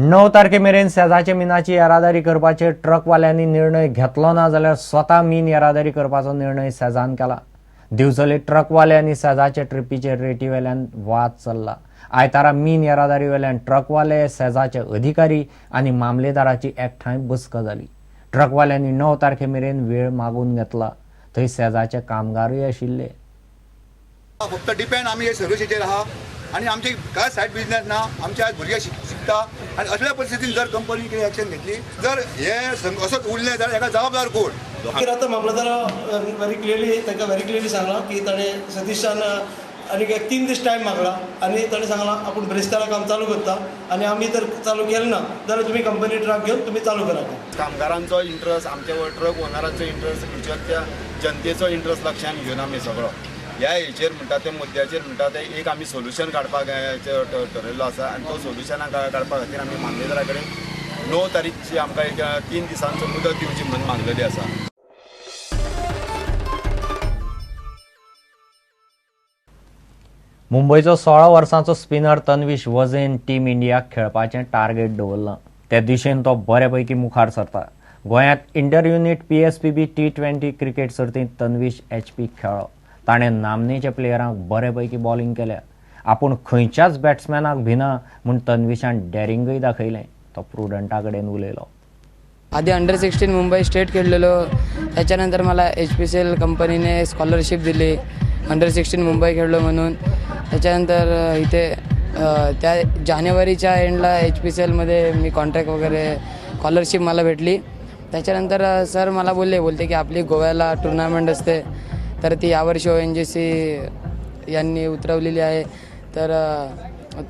9 तारखेमेरेन शेजाचे मिनाची येरादारी करपाचे ट्रकवाल्यांनी निर्णय घेतलो ना जाल्यार स्वता मीन येरादारी करपाचो निर्णय शेजान केला। दिवचले ट्रकवाल्यांनी शेजाचे ट्रिपीचे रेटी वेल्यान वाद चल्ला। आयतारा मीन येरादारी वेल्यान ट्रकवाले, शेजाचे अधिकारी आणि मामलेदाराची एकठांय बसका जाली। ट्रकवाल्यांनी 9 तारखेमेरेन वेळ मागून घेतला। थंय शेजाचे कामगारूय आशिल्ले। फक्त डिपेंड आम्ही हे सर्विसेचेर आहा आणि आमचे काय सायड बिझनेस ना, आमचे आज भुरगे शिकता आणि असल्या परिस्थितीन जर कंपनी कितें एक्शन घेतली जर हे असंच उरलें जाल्यार हेका जबाबदार कोण? आता मामलेदार व्हेरी क्लियरली सांगला की ताणें सतीशान आनी एक 3 दीस टायम मागला आणि ताणें सांगला आपण ब्रेस्तारा काम चालू करता आणि आम्ही जर चालू केलें ना जाल्यार तुम्ही कंपनी ट्रक घेवन तुम्ही चालू करा। कामगारांचो इंट्रस्ट, आमच्या ट्रक ओनरांचो इंट्रस्ट, फ्युचरच्या जनतेचो इंट्रस्ट लक्षात घेवन आमी सगळो ह्या हेचेर म्हणटा ते मुद्द्याचेर म्हणटा ते एक आमी सोल्युशन काडपाक ठरयल्लो आसा आणि तो सोल्युशना काडपा खातीर आमी मामलेदारा कडेन 9 तारीखची आमकां एक 3 दिसांचो मुदत दिवची म्हणून मागलेली आसा। मुंबयचो 16 वर्सांचो स्पिनर तन्वीश वझेन टीम इंडियाक खेळपाचें टार्गेट दवरलां। त्या दिशेन तो बऱ्यापैकी मुखार सरता। गोंयांत inter unit PSPB T20 cricket सर्तींत तन्वीश HP खेळ्ळो। ताणें नामनेच्या प्लेयरांक बऱ्यापैकी बॉलिंग केल्या। आपूण खंयच्याच बॅट्समॅनाक भिना म्हूण तन्विशान डॅरिंगय दाखयलें। तो प्रुडंटा कडेन उलयलो। आधी अंडर-16 मुंबई स्टेट खेळलेलो, त्याच्यानंतर मला HPCL कंपनीने स्कॉलरशिप दिली, अंडर-16 मुंबई खेळलो म्हणून। त्याच्यानंतर इथे त्या जानेवारीच्या एंडला HPCLमध्ये मी कॉन्ट्रॅक्ट वगैरे स्कॉलरशिप मला भेटली। त्याच्यानंतर सर मला बोलते की आपली गोव्याला टुर्नामेंट असते तर ती यावर्षी ONGC यांनी उतरवलेली आहे, तर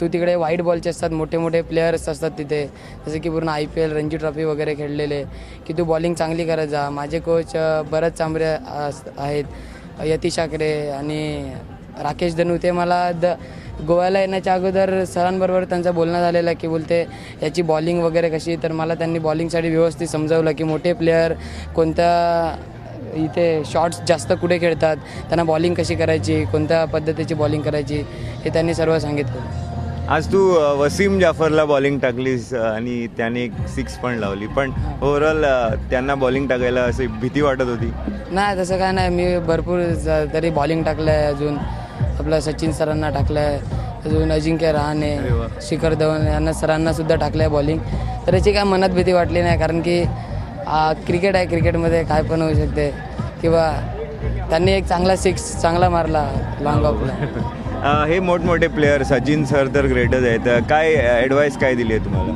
तू तिकडे व्हाईट बॉलचे असतात, मोठे मोठे प्लेयर्स असतात तिथे, जसे की पूर्ण IPL रणजी ट्रॉफी वगैरे खेळलेले, की तू बॉलिंग चांगली करत जा। माझे कोच भरत चांबरे आहेत, यतीश आकरे आणि राकेश धनू, ते मला गोव्याला येण्याच्या अगोदर सरांबरोबर त्यांचं बोलणं झालेलं की बोलते याची बॉलिंग वगैरे कशी, तर मला त्यांनी बॉलिंगसाठी व्यवस्थित समजावलं की मोठे प्लेयर कोणत्या इथे शॉट्स जास्त कुठे खेळतात, त्यांना बॉलिंग कशी करायची, कोणत्या पद्धतीची बॉलिंग करायची, हे त्यांनी सर्व सांगितलं। आज तू वसीम जाफरला बॉलिंग टाकलीस आणि त्याने एक 6 पण लावली, पण ओव्हरऑल त्यांना बॉलिंग टाकायला अशी भीती वाटत होती? नाही, तसं काय नाही, मी भरपूर तरी बॉलिंग टाकलं आहे। अजून आपलं सचिन सरांना टाकलं आहे, अजून अजिंक्य रहाणे, शिखर धवन यांना सरांनासुद्धा टाकलं आहे बॉलिंग, तर याची काय मनात भीती वाटली नाही, कारण की क्रिकेट आहे, क्रिकेटमध्ये काय पण होऊ शकते। किंवा त्यांनी एक चांगला 6 चांगला मारला लॉंग ऑफला। हे मोठमोठे प्लेयर सचिन सर तर ग्रेटच आहेत, काय ॲडवाईस काय दिली आहे तुम्हाला?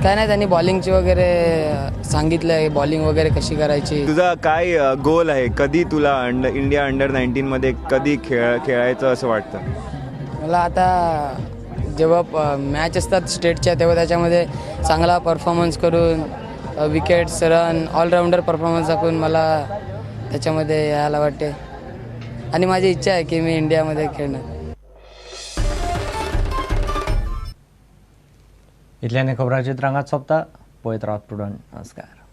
काय नाही, त्यांनी बॉलिंगची वगैरे सांगितलं आहे, बॉलिंग वगैरे कशी करायची। तुझा काय गोल आहे? कधी तुला इंडिया अंडर-19मध्ये कधी खेळायचं असं वाटतं? मला आता जेव्हा मॅच असतात स्टेटच्या तेव्हा त्याच्यामध्ये चांगला परफॉर्मन्स करून विकेट्स, रन, ऑलराऊंडर परफॉर्मन्स दाखवून मला त्याच्यामध्ये यायला वाटते आणि माझी इच्छा आहे की मी इंडियामध्ये खेळणार। इतल्याने खबरां चित्रांगात सोंपता। पळयत रावत प्रुडंट। नमस्कार।